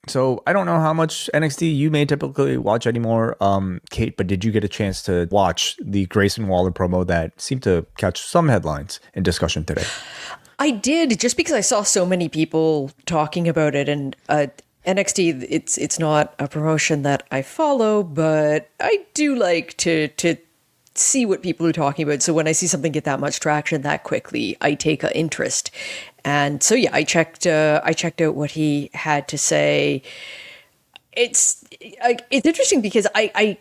So I don't know how much NXT you may typically watch anymore, Kate, but did you get a chance to watch the Grayson Waller promo that seemed to catch some headlines in discussion today? I did, just because I saw so many people talking about it, and NXT. It's not a promotion that I follow, but I do like to see what people are talking about. So when I see something get that much traction that quickly, I take an interest. And so yeah, I checked out what he had to say. It's interesting because I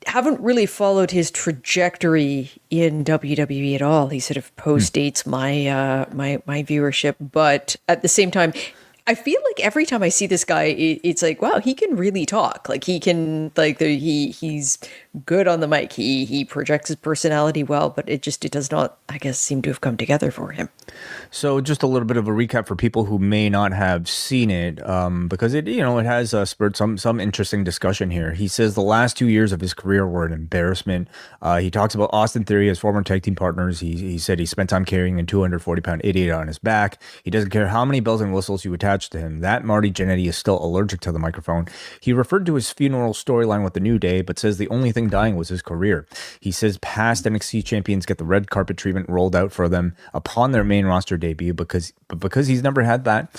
haven't really followed his trajectory in WWE at all. He sort of postdates my viewership, but at the same time, I feel like every time I see this guy, it's like, wow, he can really talk. Like he can, like he's good on the mic. He projects his personality well, but it does not, I guess, seem to have come together for him. So just a little bit of a recap for people who may not have seen it, because it has spurred some interesting discussion here. He says the last 2 years of his career were an embarrassment. He talks about Austin Theory, his former tag team partners. He said he spent time carrying a 240-pound idiot on his back. He doesn't care how many bells and whistles you attach to him. That Marty Jannetty is still allergic to the microphone. He referred to his funeral storyline with the New Day, but says the only thing dying was his career. He says past NXT champions get the red carpet treatment rolled out for them upon their main roster debut because he's never had that.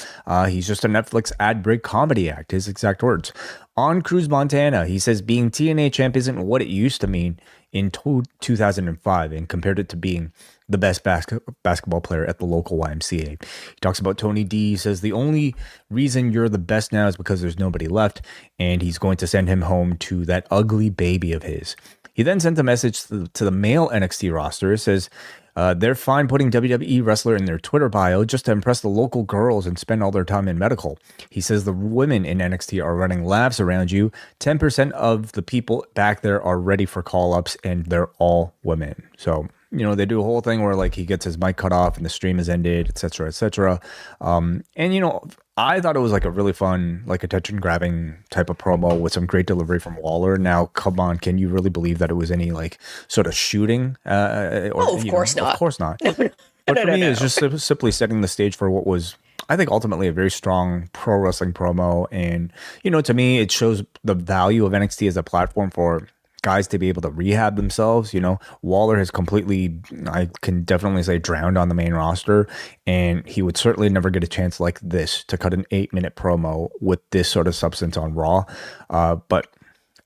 He's just a Netflix ad break comedy act, his exact words. On Cruz Montana, he says being TNA champ isn't what it used to mean in 2005 and compared it to being the best basketball player at the local YMCA. He talks about Tony D. He says the only reason you're the best now is because there's nobody left, and he's going to send him home to that ugly baby of his. He then sent a message to the male NXT roster. It says, they're fine putting WWE wrestler in their Twitter bio just to impress the local girls and spend all their time in medical. He says the women in NXT are running laps around you. 10% of the people back there are ready for call-ups, and they're all women. So, they do a whole thing where like he gets his mic cut off and the stream is ended, etc., etc. I thought it was like a really fun, like attention grabbing type of promo with some great delivery from Waller. Now, come on, can you really believe that it was any like sort of shooting? Oh, of course not. Of course not. No, no, But no, for no, me, it's no. just simply setting the stage for what was, I think, ultimately a very strong pro wrestling promo. And, to me, it shows the value of NXT as a platform for guys to be able to rehab themselves. Waller has completely, I can definitely say, drowned on the main roster, and he would certainly never get a chance like this to cut an 8-minute promo with this sort of substance on Raw. But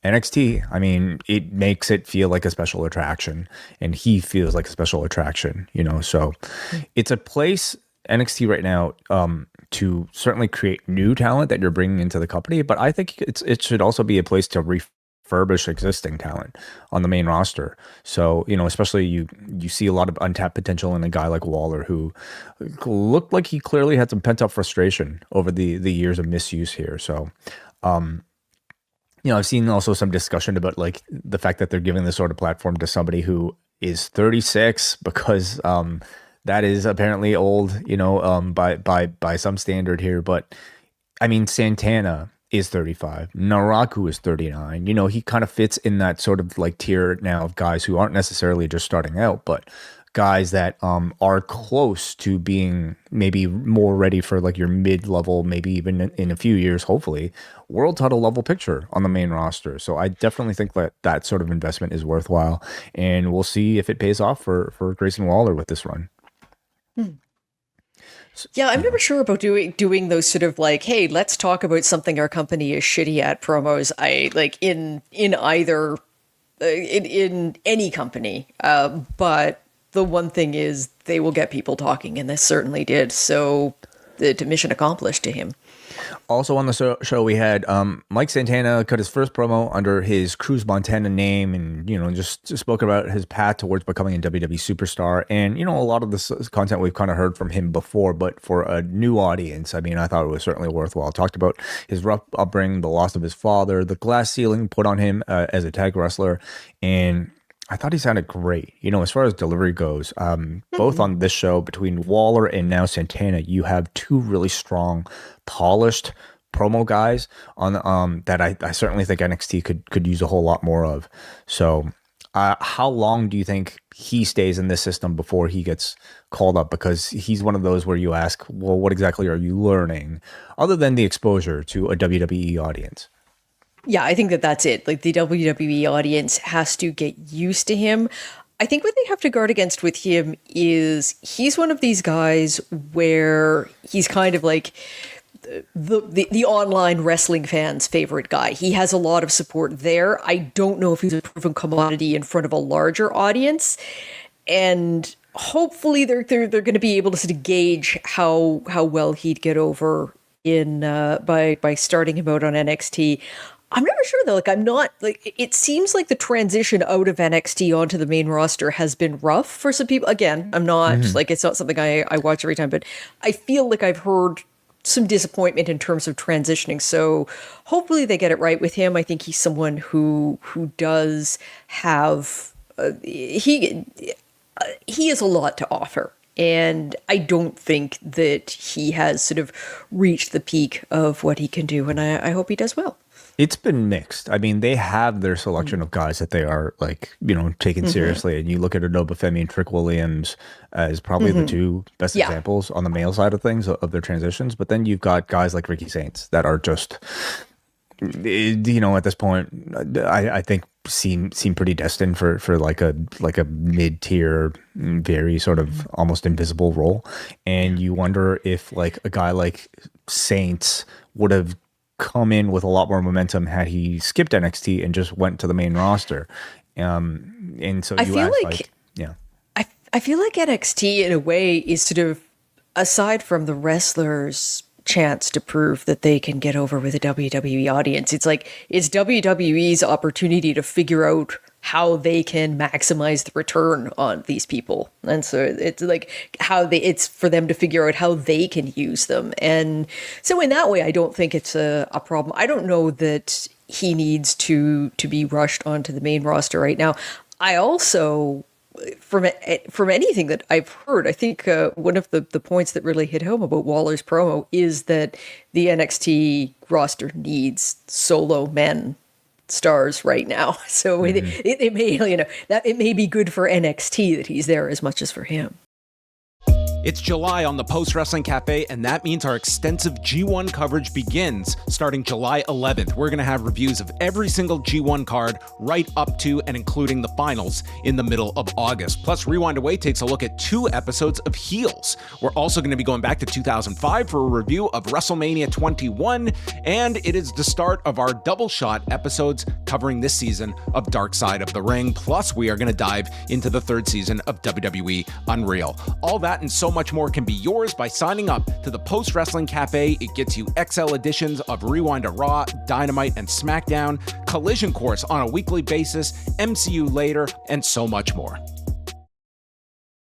NXT, I mean, it makes it feel like a special attraction, and he feels like a special attraction, so it's a place, NXT right now, to certainly create new talent that you're bringing into the company, but I think it should also be a place to refurbish existing talent on the main roster. So, especially you see a lot of untapped potential in a guy like Waller, who looked like he clearly had some pent up frustration over the years of misuse here. So, I've seen also some discussion about like the fact that they're giving this sort of platform to somebody who is 36 because that is apparently old, by some standard here. But I mean, Santana is 35. Naraku is 39. He kind of fits in that sort of like tier now of guys who aren't necessarily just starting out, but guys that are close to being maybe more ready for like your mid-level, maybe even in a few years, hopefully, world title level picture on the main roster. So I definitely think that sort of investment is worthwhile, and we'll see if it pays off for Grayson Waller with this run. Yeah, I'm Yeah. never sure about doing those sort of like, hey, let's talk about something our company is shitty at promos. I like in either in any company, but the one thing is they will get people talking, and this certainly did. So the mission accomplished to him. Also on the show, we had Mike Santana cut his first promo under his Cruz Montana name, and just spoke about his path towards becoming a WWE superstar. And a lot of this content we've kind of heard from him before, but for a new audience, I mean, I thought it was certainly worthwhile. Talked about his rough upbringing, the loss of his father, the glass ceiling put on him as a tag wrestler, and I thought he sounded great. As far as delivery goes, both on this show between Waller and now Santana, you have two really strong, polished promo guys on that I certainly think NXT could use a whole lot more of. So how long do you think he stays in this system before he gets called up? Because he's one of those where you ask, well, what exactly are you learning other than the exposure to a WWE audience? Yeah, I think that that's it. Like the WWE audience has to get used to him. I think what they have to guard against with him is he's one of these guys where he's kind of like the online wrestling fans' favorite guy. He has a lot of support there. I don't know if he's a proven commodity in front of a larger audience, and hopefully they're going to be able to sort of gauge how well he'd get over in by starting him out on NXT. I'm never sure though. Like I'm not like it seems like the transition out of NXT onto the main roster has been rough for some people. Again, I'm not like it's not something I watch every time, but I feel like I've heard some disappointment in terms of transitioning. So hopefully they get it right with him. I think he's someone who does have he has a lot to offer. And I don't think that he has sort of reached the peak of what he can do. And I hope he does well. It's been mixed. I mean, they have their selection of guys that they are like, taken seriously. And you look at Obafemi and Trick Williams as probably the two best examples on the male side of things of their transitions. But then you've got guys like Ricky Saints that are just, at this point, I think seem pretty destined for like a mid-tier, very sort of almost invisible role. And you wonder if like a guy like Saints would have come in with a lot more momentum had he skipped NXT and just went to the main roster. And so I feel like yeah. I feel like NXT in a way is sort of, aside from the wrestlers' chance to prove that they can get over with a WWE audience, it's like it's WWE's opportunity to figure out how they can maximize the return on these people. And so it's like it's for them to figure out how they can use them. And so in that way, I don't think it's a problem. I don't know that he needs to be rushed onto the main roster right now. I also, from anything that I've heard, I think one of the points that really hit home about Waller's promo is that the NXT roster needs solo men stars right now. So it may, that it may be good for NXT that he's there as much as for him. It's July on the Post Wrestling Cafe, and that means our extensive G1 coverage begins starting July 11th. We're going to have reviews of every single G1 card right up to and including the finals in the middle of August. Plus, Rewind Away takes a look at 2 episodes of Heels. We're also going to be going back to 2005 for a review of WrestleMania 21, and it is the start of our double shot episodes covering this season of Dark Side of the Ring. Plus, we are going to dive into the 3rd season of WWE Unreal. All that and so much more can be yours by signing up to the Post Wrestling Cafe. It gets you XL editions of Rewind to Raw, Dynamite, and SmackDown, Collision Course on a weekly basis, MCU later, and so much more.